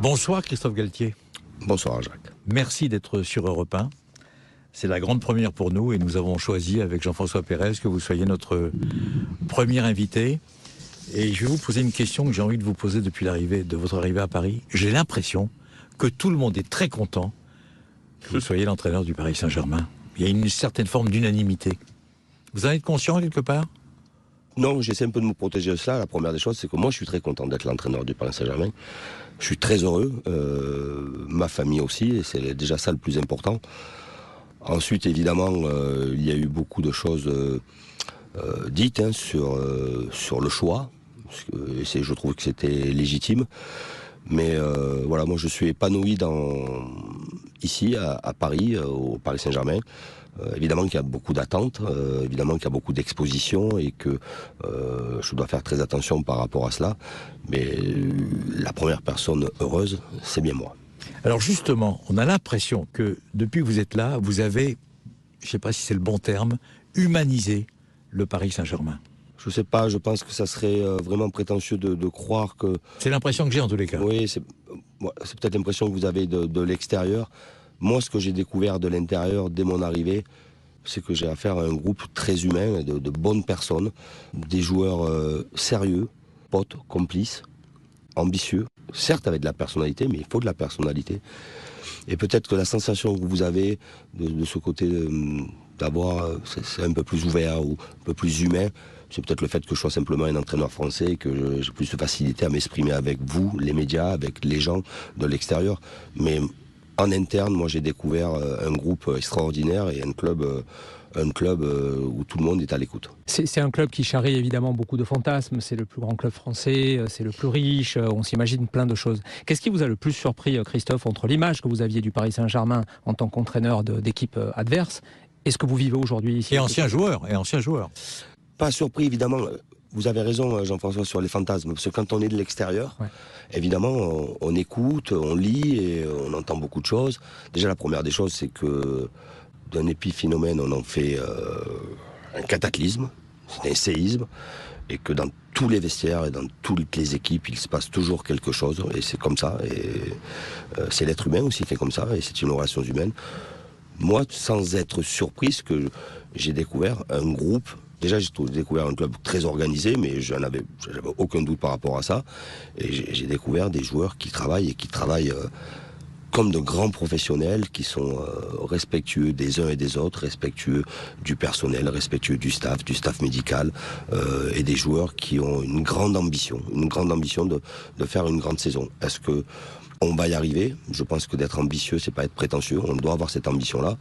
Bonsoir Christophe Galtier. Bonsoir Jacques. Merci d'être sur Europe 1. C'est la grande première pour nous et nous avons choisi avec Jean-François Pérez que vous soyez notre premier invité. Et je vais vous poser une question que j'ai envie de vous poser depuis votre arrivée à Paris. J'ai l'impression que tout le monde est très content que vous soyez l'entraîneur du Paris Saint-Germain. Il y a une certaine forme d'unanimité. Vous en êtes conscient quelque part ? Non, j'essaie un peu de me protéger de cela. La première des choses, c'est que moi, je suis très content d'être l'entraîneur du Paris Saint-Germain. Je suis très heureux. Ma famille aussi, et c'est déjà ça le plus important. Ensuite, évidemment, il y a eu beaucoup de choses dites sur le choix. Et je trouve que c'était légitime. Mais voilà, moi, je suis épanoui ici, à Paris, au Paris Saint-Germain. Évidemment qu'il y a beaucoup d'attentes, évidemment qu'il y a beaucoup d'expositions et que je dois faire très attention par rapport à cela. Mais la première personne heureuse, c'est bien moi. Alors justement, on a l'impression que depuis que vous êtes là, vous avez, je ne sais pas si c'est le bon terme, humanisé le Paris Saint-Germain. Je ne sais pas, je pense que ça serait vraiment prétentieux de croire que... C'est l'impression que j'ai en tous les cas. Oui, c'est peut-être l'impression que vous avez de l'extérieur. Moi, ce que j'ai découvert de l'intérieur dès mon arrivée, c'est que j'ai affaire à un groupe très humain, de bonnes personnes, des joueurs sérieux, potes, complices, ambitieux. Certes avec de la personnalité, mais il faut de la personnalité. Et peut-être que la sensation que vous avez de ce côté d'avoir, c'est un peu plus ouvert ou un peu plus humain, c'est peut-être le fait que je sois simplement un entraîneur français et que j'ai plus de facilité à m'exprimer avec vous, les médias, avec les gens de l'extérieur. Mais en interne, moi j'ai découvert un groupe extraordinaire et un club où tout le monde est à l'écoute. C'est un club qui charrie évidemment beaucoup de fantasmes. C'est le plus grand club français, c'est le plus riche, on s'imagine plein de choses. Qu'est-ce qui vous a le plus surpris, Christophe, entre l'image que vous aviez du Paris Saint-Germain en tant qu'entraîneur d'équipe adverse et ce que vous vivez aujourd'hui ici ? Et ancien joueur. Pas surpris, évidemment. Vous avez raison, Jean-François, sur les fantasmes. Parce que quand on est de l'extérieur, évidemment, on écoute, on lit et on entend beaucoup de choses. Déjà, la première des choses, c'est que d'un épiphénomène, on en fait un cataclysme, c'est un séisme, et que dans tous les vestiaires et dans toutes les équipes, il se passe toujours quelque chose, et c'est comme ça. Et c'est l'être humain aussi qui est comme ça, et c'est une relation humaine. Moi, sans être surpris, que j'ai découvert un groupe. Déjà, j'ai découvert un club très organisé, mais j'avais aucun doute par rapport à ça. Et j'ai découvert des joueurs qui travaillent comme de grands professionnels, qui sont respectueux des uns et des autres, respectueux du personnel, respectueux du staff médical, et des joueurs qui ont une grande ambition de faire une grande saison. Est-ce que on va y arriver ? Je pense que d'être ambitieux, c'est pas être prétentieux. On doit avoir cette ambition-là.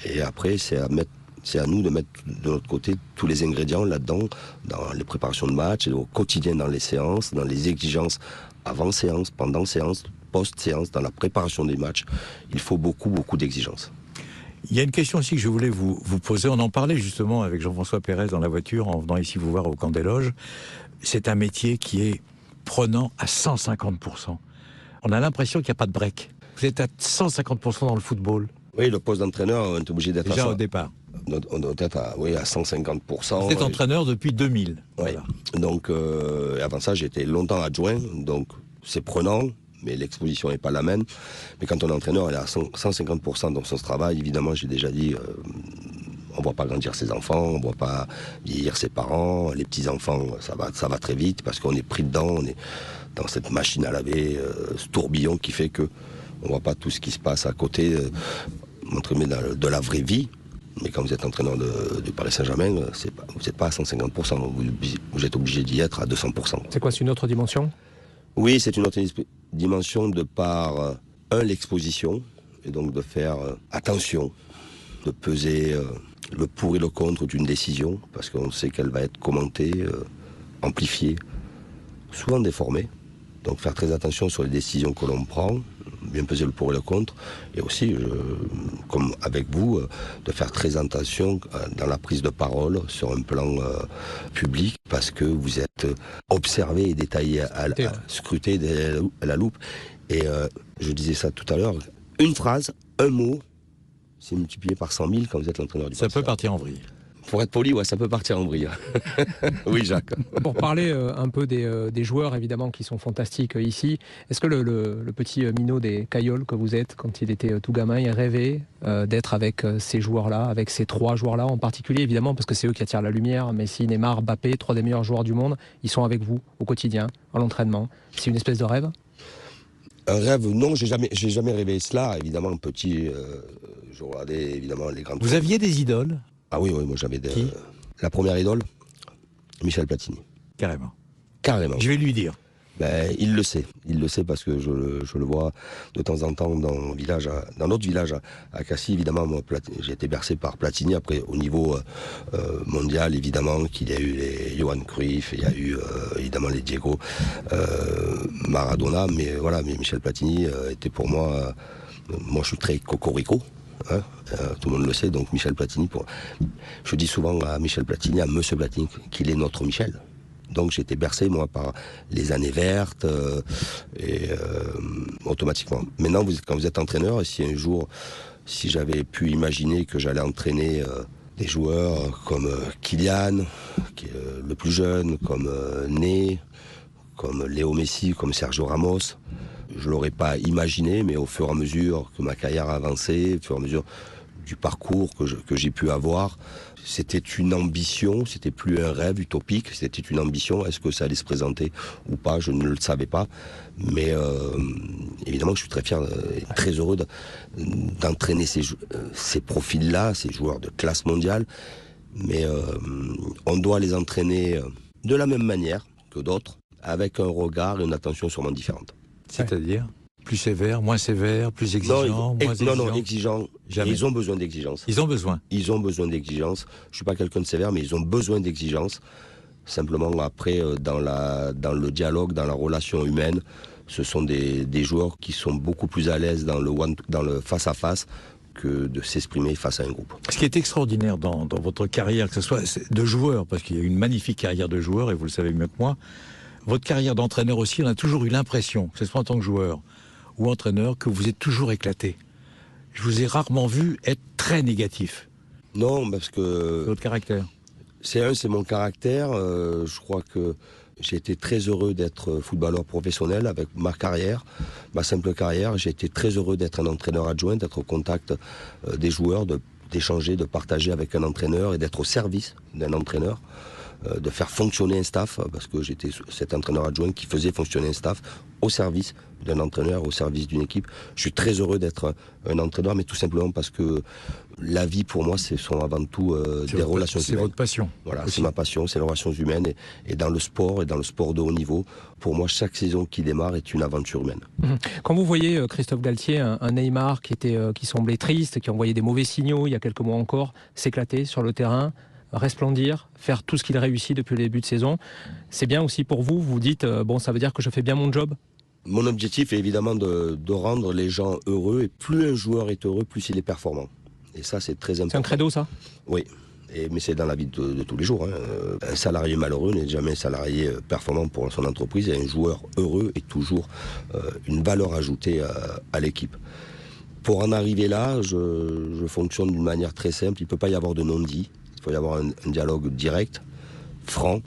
Et après, c'est à nous de mettre de notre côté tous les ingrédients là-dedans, dans les préparations de match, au quotidien dans les séances, dans les exigences avant séance, pendant séance, post-séance, dans la préparation des matchs. Il faut beaucoup, beaucoup d'exigences. Il y a une question aussi que je voulais vous poser. On en parlait justement avec Jean-François Pérez dans la voiture en venant ici vous voir au Camp des Loges. C'est un métier qui est prenant à 150%. On a l'impression qu'il n'y a pas de break. Vous êtes à 150% dans le football. Oui, le poste d'entraîneur, on est obligé d'être déjà au départ. On doit être à 150%. Vous êtes entraîneur depuis 2000. Voilà. Donc, avant ça, j'étais longtemps adjoint, donc c'est prenant, mais l'exposition n'est pas la même. Mais quand on est entraîneur, elle est à 150% dans son travail. Évidemment, j'ai déjà dit, on ne voit pas grandir ses enfants, on ne voit pas vieillir ses parents. Les petits-enfants, ça va très vite parce qu'on est pris dedans, on est dans cette machine à laver, ce tourbillon qui fait que on ne voit pas tout ce qui se passe à côté, de la vraie vie. Mais quand vous êtes entraîneur du Paris Saint-Germain, vous n'êtes pas à 150%, vous êtes obligé d'y être à 200%. C'est quoi, c'est une autre dimension ? Oui, c'est une autre dimension de par, l'exposition, et donc de faire attention, de peser le pour et le contre d'une décision, parce qu'on sait qu'elle va être commentée, amplifiée, souvent déformée. Donc faire très attention sur les décisions que l'on prend, bien peser le pour et le contre, et aussi, comme avec vous, de faire très attention dans la prise de parole sur un plan public, parce que vous êtes observé et détaillé, scruté à la loupe. Et je disais ça tout à l'heure, une phrase, un mot, c'est multiplié par 100 000 quand vous êtes l'entraîneur du Paris. Ça peut partir en vrille. Pour être poli, ouais, ça peut partir en vrille. Oui, Jacques. Pour parler un peu des joueurs, évidemment, qui sont fantastiques ici, est-ce que le petit minot des Caillols que vous êtes, quand il était tout gamin, il rêvait d'être avec ces joueurs-là, avec ces 3 joueurs-là en particulier, évidemment, parce que c'est eux qui attirent la lumière. Messi, Neymar, Mbappé, 3 des meilleurs joueurs du monde, ils sont avec vous au quotidien, à l'entraînement. C'est une espèce de rêve? Un rêve, non, j'ai jamais rêvé cela. Évidemment, petit, je regardais évidemment les grandes. Vous aviez des idoles? Ah oui, moi j'avais Qui? La première idole, Michel Platini. Carrément. Carrément. Je vais lui dire. Ben, il le sait parce que je le vois de temps en temps dans notre village à Cassis. Évidemment, moi, j'ai été bercé par Platini. Après, au niveau mondial, évidemment, qu'il y a eu les Johan Cruyff, il y a eu évidemment les Diego Maradona, mais voilà, mais Michel Platini était pour moi. Moi, je suis très cocorico. Hein, tout le monde le sait, donc Michel Platini. Je dis souvent à Michel Platini, à Monsieur Platini, qu'il est notre Michel. Donc j'ai été bercé, moi, par les années vertes, automatiquement. Maintenant, quand vous êtes entraîneur, si j'avais pu imaginer que j'allais entraîner des joueurs comme Kylian, qui est le plus jeune, comme Né, comme Léo Messi, comme Sergio Ramos, je ne l'aurais pas imaginé, mais au fur et à mesure que ma carrière a avancé, au fur et à mesure du parcours que j'ai pu avoir, c'était une ambition, c'était plus un rêve utopique, c'était une ambition. Est-ce que ça allait se présenter ou pas? Je ne le savais pas. Mais évidemment, je suis très fier et très heureux d'entraîner ces profils-là, ces joueurs de classe mondiale. Mais on doit les entraîner de la même manière que d'autres, avec un regard et une attention sûrement différente. C'est-à-dire plus sévère, moins sévère, plus exigeant, moins exigeant? Non, exigeant. Jamais. Ils ont besoin d'exigence. Ils ont besoin. Ils ont besoin d'exigence. Je suis pas quelqu'un de sévère, mais ils ont besoin d'exigence. Simplement, après, dans le dialogue, dans la relation humaine, ce sont des joueurs qui sont beaucoup plus à l'aise dans le face-à-face que de s'exprimer face à un groupe. Ce qui est extraordinaire dans votre carrière, que ce soit de joueur, parce qu'il y a une magnifique carrière de joueur, et vous le savez mieux que moi, votre carrière d'entraîneur aussi, on a toujours eu l'impression, que ce soit en tant que joueur ou entraîneur, que vous êtes toujours éclaté. Je vous ai rarement vu être très négatif. Non, parce que... Votre caractère. C'est mon caractère. Je crois que j'ai été très heureux d'être footballeur professionnel avec ma carrière, ma simple carrière. J'ai été très heureux d'être un entraîneur adjoint, d'être au contact des joueurs, d'échanger, de partager avec un entraîneur et d'être au service d'un entraîneur, de faire fonctionner un staff, parce que j'étais cet entraîneur adjoint qui faisait fonctionner un staff au service d'un entraîneur, au service d'une équipe. Je suis très heureux d'être un entraîneur, mais tout simplement parce que la vie, pour moi, ce sont avant tout des relations humaines. C'est votre passion. Voilà, aussi. c'est ma passion, c'est les relations humaines. Et dans le sport, de haut niveau, pour moi, chaque saison qui démarre est une aventure humaine. Quand vous voyez, Christophe Galtier, un Neymar qui semblait triste, qui envoyait des mauvais signaux il y a quelques mois encore, s'éclater sur le terrain, resplendir, faire tout ce qu'il réussit depuis le début de saison, c'est bien aussi pour vous? Vous dites, bon, ça veut dire que je fais bien mon job? Mon objectif est évidemment de rendre les gens heureux, et plus un joueur est heureux, plus il est performant. Et ça, c'est très important. C'est un credo, ça? Oui, mais c'est dans la vie de tous les jours. Hein. Un salarié malheureux n'est jamais un salarié performant pour son entreprise, et un joueur heureux est toujours une valeur ajoutée à l'équipe. Pour en arriver là, je fonctionne d'une manière très simple. Il ne peut pas y avoir de non-dit. Il faut y avoir un dialogue direct, franc,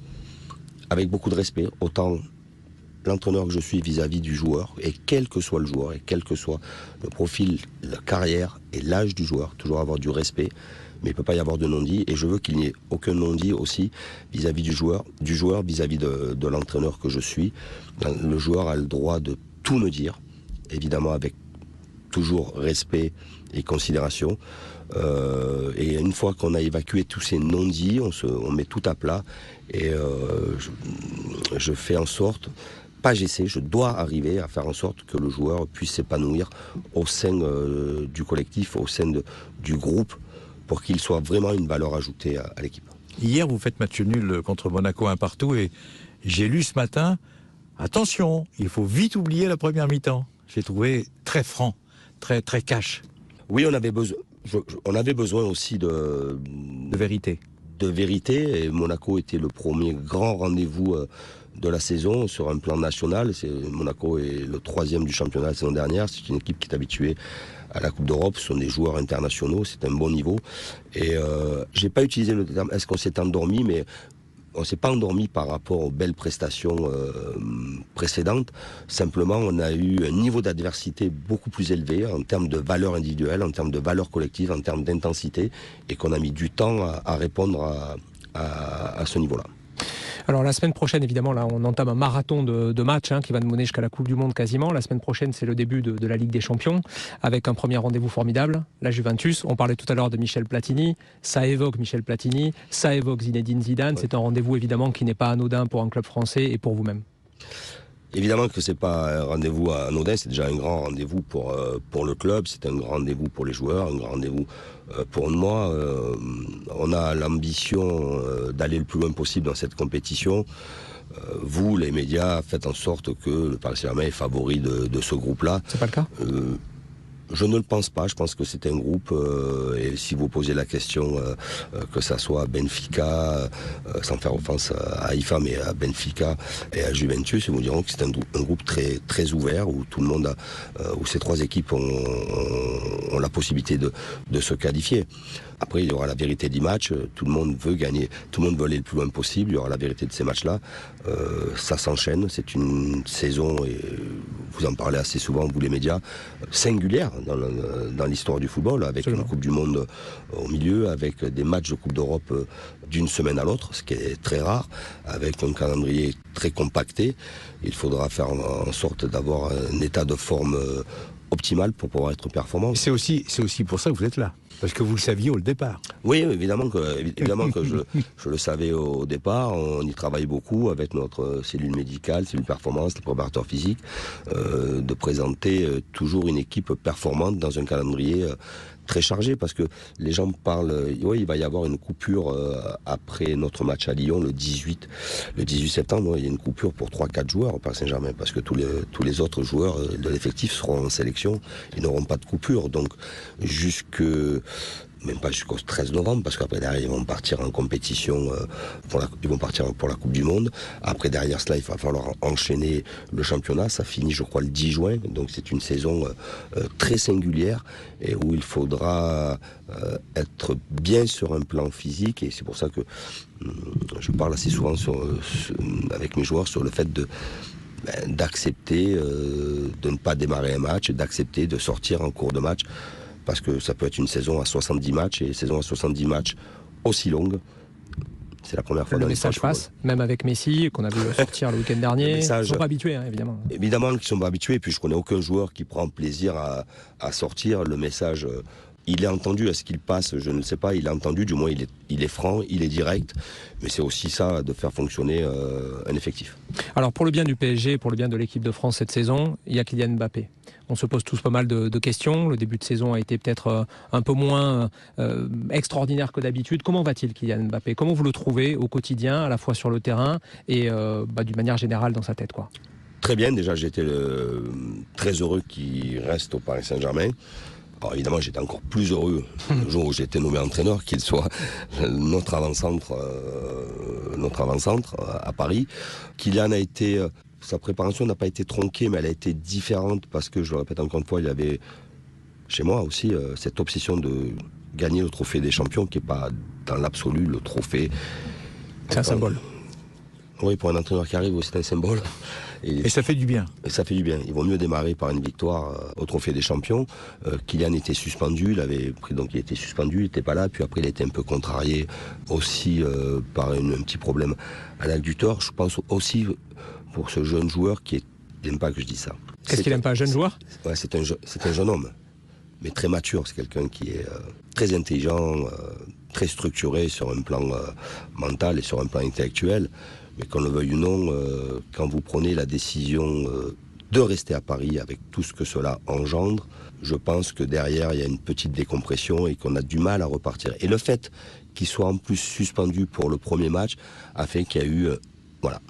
avec beaucoup de respect. Autant l'entraîneur que je suis vis-à-vis du joueur, et quel que soit le joueur, et quel que soit le profil, la carrière et l'âge du joueur, toujours avoir du respect, mais il ne peut pas y avoir de non-dit, et je veux qu'il n'y ait aucun non-dit aussi vis-à-vis du joueur vis-à-vis de l'entraîneur que je suis. Le joueur a le droit de tout me dire, évidemment avec toujours respect et considération. Et une fois qu'on a évacué tous ces non-dits, on met tout à plat, et je fais en sorte... je dois arriver à faire en sorte que le joueur puisse s'épanouir au sein du collectif, au sein du groupe, pour qu'il soit vraiment une valeur ajoutée à l'équipe. Hier, vous faites match nul contre Monaco 1-1, et j'ai lu ce matin, attention, il faut vite oublier la première mi-temps. J'ai trouvé très franc, très cash. Oui, on avait besoin aussi de vérité. De vérité, et Monaco était le premier grand rendez-vous de la saison sur un plan national. Monaco est le 3e du championnat la saison dernière. C'est une équipe qui est habituée à la Coupe d'Europe. Ce sont des joueurs internationaux, c'est un bon niveau. Et j'ai pas utilisé le terme est-ce qu'on s'est endormi, mais on ne s'est pas endormi par rapport aux belles prestations précédentes. Simplement, on a eu un niveau d'adversité beaucoup plus élevé en termes de valeur individuelle, en termes de valeur collective, en termes d'intensité, et qu'on a mis du temps à répondre à ce niveau-là. Alors la semaine prochaine, évidemment, là, on entame un marathon de matchs qui va nous mener jusqu'à la Coupe du Monde quasiment. La semaine prochaine, c'est le début de la Ligue des Champions, avec un premier rendez-vous formidable, la Juventus. On parlait tout à l'heure de Michel Platini. Ça évoque Michel Platini, ça évoque Zinedine Zidane. Ouais. C'est un rendez-vous, évidemment, qui n'est pas anodin pour un club français et pour vous-même. Évidemment que c'est pas un rendez-vous anodin, c'est déjà un grand rendez-vous pour le club, c'est un grand rendez-vous pour les joueurs, un grand rendez-vous pour moi. On a l'ambition d'aller le plus loin possible dans cette compétition. Vous, les médias, faites en sorte que le Paris Saint-Germain est favori de ce groupe-là. C'est pas le cas ? Je ne le pense pas, je pense que c'est un groupe, et si vous posez la question, que ça soit Benfica, sans faire offense à Haïfa, mais à Benfica et à Juventus, ils vous diront que c'est un groupe très, très ouvert, où tout le monde où ces trois équipes ont la possibilité de se qualifier. Après, il y aura la vérité du match, tout le monde veut gagner, tout le monde veut aller le plus loin possible, il y aura la vérité de ces matchs-là. Ça s'enchaîne, c'est une saison, et vous en parlez assez souvent, vous les médias, singulière dans l'histoire du football, avec Absolument. Une Coupe du Monde au milieu, avec des matchs de Coupe d'Europe d'une semaine à l'autre, ce qui est très rare, avec un calendrier très compacté. Il faudra faire en sorte d'avoir un état de forme optimal pour pouvoir être performant. C'est aussi pour ça que vous êtes là. Parce que vous le saviez au départ. Oui, évidemment que je le savais au départ. On y travaille beaucoup avec notre cellule médicale, cellule performance, les préparateurs physiques, de présenter toujours une équipe performante dans un calendrier très chargé, parce que les gens parlent, oui, il va y avoir une coupure après notre match à Lyon le 18 septembre, il y a une coupure pour 3-4 joueurs au Paris Saint-Germain, parce que tous les autres joueurs de l'effectif seront en sélection, ils n'auront pas de coupure, donc même pas jusqu'au 13 novembre, parce qu'après derrière ils vont partir en compétition, ils vont partir pour la Coupe du Monde. Après derrière cela, il va falloir enchaîner le championnat, ça finit je crois le 10 juin, donc c'est une saison très singulière, et où il faudra être bien sur un plan physique, et c'est pour ça que je parle assez souvent avec mes joueurs sur le fait d'accepter de ne pas démarrer un match, d'accepter de sortir en cours de match, parce que ça peut être une saison à 70 matchs, et une saison à 70 matchs aussi longue, c'est la première fois. Le message passe, même avec Messi, qu'on a vu sortir le week-end dernier. Ils ne sont pas habitués, évidemment. Évidemment qu'ils ne sont pas habitués, et puis je ne connais aucun joueur qui prend plaisir à sortir le message. Il est entendu, est-ce qu'il passe? Je ne sais pas, il est entendu, du moins il est franc, il est direct, mais c'est aussi ça de faire fonctionner un effectif. Alors pour le bien du PSG, pour le bien de l'équipe de France cette saison, il y a Kylian Mbappé. On se pose tous pas mal de questions, le début de saison a été peut-être un peu moins extraordinaire que d'habitude. Comment va-t-il Kylian Mbappé? Comment vous le trouvez au quotidien, à la fois sur le terrain et d'une manière générale dans sa tête, quoi? Très bien, déjà j'étais très heureux qu'il reste au Paris Saint-Germain. Alors évidemment, j'étais encore plus heureux le jour où j'ai été nommé entraîneur, qu'il soit notre avant-centre à Paris. Kylian a été, sa préparation n'a pas été tronquée, mais elle a été différente, parce que, je le répète encore une fois, il y avait chez moi aussi cette obsession de gagner le trophée des champions, qui n'est pas dans l'absolu le trophée. C'est un symbole. Oui, pour un entraîneur qui arrive, c'est un symbole. Et ça fait du bien. Et ça fait du bien. Il vaut mieux démarrer par une victoire au Trophée des Champions. Kylian était suspendu, il était suspendu, il n'était pas là. Puis après, il a été un peu contrarié aussi par un petit problème à l'adducteur. Je pense aussi pour ce jeune joueur il n'aime pas que je dise ça. Qu'est-ce qu'il n'aime pas, un jeune joueur? Ouais, c'est un jeune homme, mais très mature. C'est quelqu'un qui est très intelligent, très structuré sur un plan mental et sur un plan intellectuel. Mais qu'on le veuille ou non, quand vous prenez la décision de rester à Paris avec tout ce que cela engendre, je pense que derrière, il y a une petite décompression et qu'on a du mal à repartir. Et le fait qu'il soit en plus suspendu pour le premier match a fait qu'il y a eu,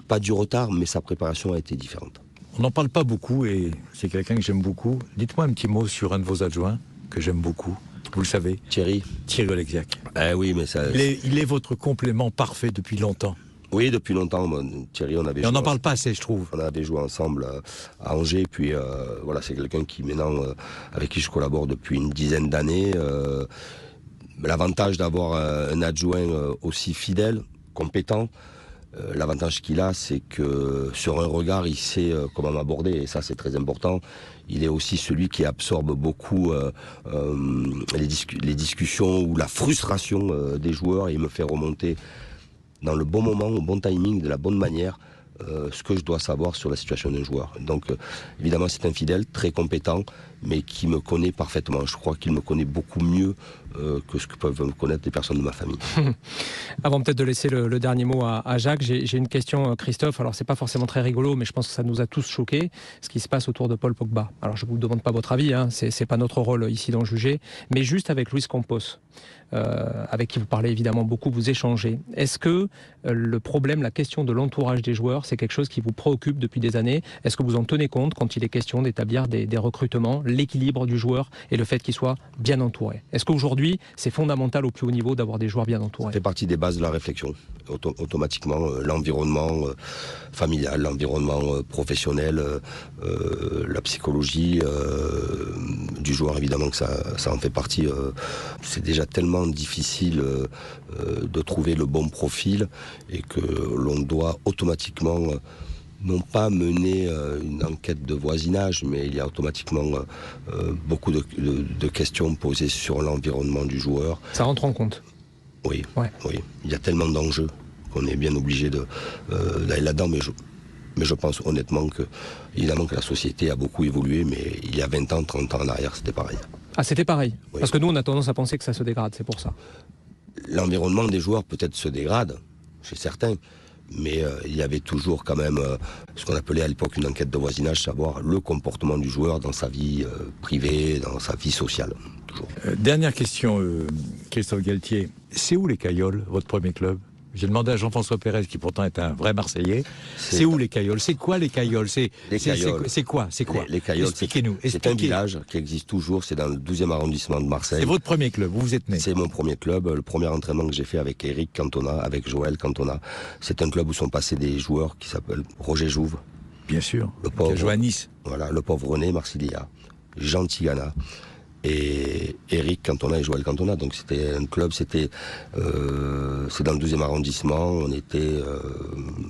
pas du retard, mais sa préparation a été différente. On n'en parle pas beaucoup, et c'est quelqu'un que j'aime beaucoup. Dites-moi un petit mot sur un de vos adjoints, que j'aime beaucoup. Vous le savez, Thierry Oleksiak. Oui, mais ça... Il est votre complément parfait depuis longtemps. Oui, depuis longtemps, Thierry, on avait Et on n'en parle pas assez, je trouve. On avait joué ensemble à Angers, puis voilà, c'est quelqu'un qui maintenant, avec qui je collabore depuis une dizaine d'années. L'avantage d'avoir un adjoint aussi fidèle, compétent, l'avantage qu'il a, c'est que sur un regard, il sait comment m'aborder, et ça c'est très important. Il est aussi celui qui absorbe beaucoup les discussions ou la frustration des joueurs, et il me fait remonter dans le bon moment, au bon timing, de la bonne manière, ce que je dois savoir sur la situation d'un joueur. Donc évidemment c'est un fidèle, très compétent, mais qui me connaît parfaitement. Je crois qu'il me connaît beaucoup mieux que ce que peuvent me connaître les personnes de ma famille. Avant peut-être de laisser le dernier mot à Jacques, j'ai une question, Christophe. Alors c'est pas forcément très rigolo, mais je pense que ça nous a tous choqués, ce qui se passe autour de Paul Pogba. Alors je vous demande pas votre avis, hein, c'est pas notre rôle ici d'en juger, mais juste avec Luis Campos, avec qui vous parlez évidemment beaucoup, vous échangez. Est-ce que le problème, la question de l'entourage des joueurs, c'est quelque chose qui vous préoccupe depuis des années? Est-ce que vous en tenez compte quand il est question d'établir des recrutements, l'équilibre du joueur et le fait qu'il soit bien entouré? Est-ce qu'aujourd'hui, c'est fondamental au plus haut niveau d'avoir des joueurs bien entourés? Ça fait partie des bases de la réflexion. Automatiquement, l'environnement familial, l'environnement professionnel, la psychologie du joueur, évidemment que ça en fait partie. C'est déjà tellement difficile de trouver le bon profil et que l'on doit automatiquement non pas mener une enquête de voisinage, mais il y a automatiquement beaucoup de questions posées sur l'environnement du joueur. Ça rentre en compte? Oui, ouais. Oui. Il y a tellement d'enjeux qu'on est bien obligé d'aller là-dedans, mais je pense honnêtement que, évidemment que la société a beaucoup évolué, mais il y a 20 ans, 30 ans en arrière, c'était pareil. Ah, c'était pareil? Oui. Parce que nous, on a tendance à penser que ça se dégrade, c'est pour ça. L'environnement des joueurs peut-être se dégrade, chez certains, mais il y avait toujours quand même ce qu'on appelait à l'époque une enquête de voisinage, savoir le comportement du joueur dans sa vie privée, dans sa vie sociale. Toujours. Dernière question, Christophe Galtier. C'est où les Caillols, votre premier club? J'ai demandé à Jean-François Pérez, qui pourtant est un vrai Marseillais. C'est où les Caillols? C'est quoi les Caillols? C'est quoi? Les Caillols, expliquez-nous. C'est un village qui existe toujours, c'est dans le 12e arrondissement de Marseille. C'est votre premier club, vous êtes né? C'est mon premier club, le premier entraînement que j'ai fait avec Eric Cantona, avec Joël Cantona. C'est un club où sont passés des joueurs qui s'appellent Roger Jouve. Bien sûr, le pauvre, qui a joué à Nice. Voilà, le pauvre René Marsilia, Jean Tigana et Eric Cantona et Joël Cantona. Donc c'était un club, c'est dans le 12e arrondissement, on était...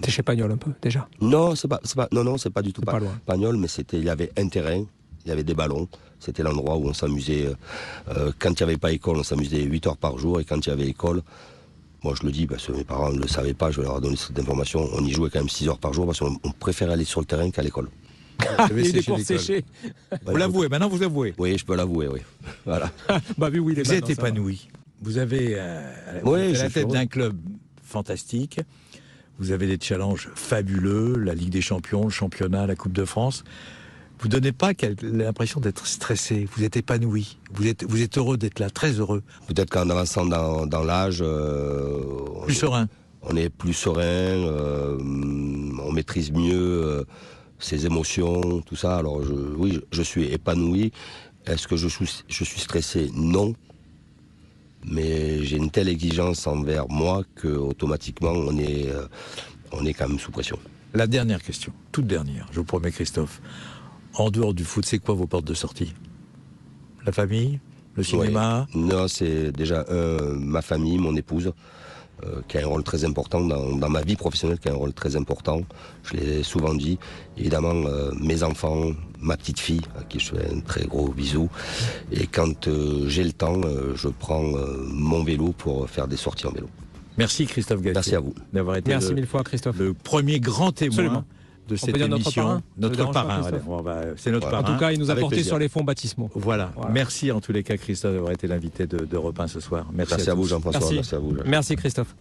C'est chez Pagnol un peu, déjà? Non, c'est pas du tout pas loin. Pagnol, mais il y avait un terrain, il y avait des ballons, c'était l'endroit où on s'amusait. Quand il n'y avait pas école, on s'amusait 8 heures par jour, et quand il y avait école, moi je le dis parce que mes parents ne le savaient pas, je vais leur donner cette information, on y jouait quand même 6 heures par jour parce qu'on préférait aller sur le terrain qu'à l'école. Il y a eu des cours séchés. Vous l'avouez, maintenant vous avouez. Oui, je peux l'avouer, oui. Voilà. Bah oui, vous êtes épanoui. Vous avez la tête d'un club fantastique. Vous avez des challenges fabuleux, la Ligue des Champions, le championnat, la Coupe de France. Vous ne donnez pas l'impression d'être stressé. Vous êtes épanoui. Vous êtes heureux d'être là, très heureux. Peut-être qu'en avançant dans l'âge... plus serein. On est plus serein, on maîtrise mieux... ses émotions, tout ça. Alors oui, je suis épanoui. Est-ce que je suis stressé? Non. Mais j'ai une telle exigence envers moi que automatiquement on est quand même sous pression. La dernière question, toute dernière, je vous promets Christophe. En dehors du foot, c'est quoi vos portes de sortie? La famille? Le cinéma? Oui. Non, c'est déjà ma famille, mon épouse. Qui a un rôle très important dans ma vie professionnelle, qui a un rôle très important. Je l'ai souvent dit. Évidemment, mes enfants, ma petite fille, à qui je fais un très gros bisou. Et quand j'ai le temps, je prends mon vélo pour faire des sorties en vélo. Merci Christophe Galtier. Merci à vous. D'avoir été Merci mille fois Christophe. Le premier grand témoin de cette émission. Notre parrain. C'est notre parrain. En tout cas, il nous a porté sur les fonds baptismaux. Voilà. Merci en tous les cas Christophe d'avoir été l'invité d'Europe 1 ce soir. Merci à vous Jean-François. Merci à vous. Merci Christophe.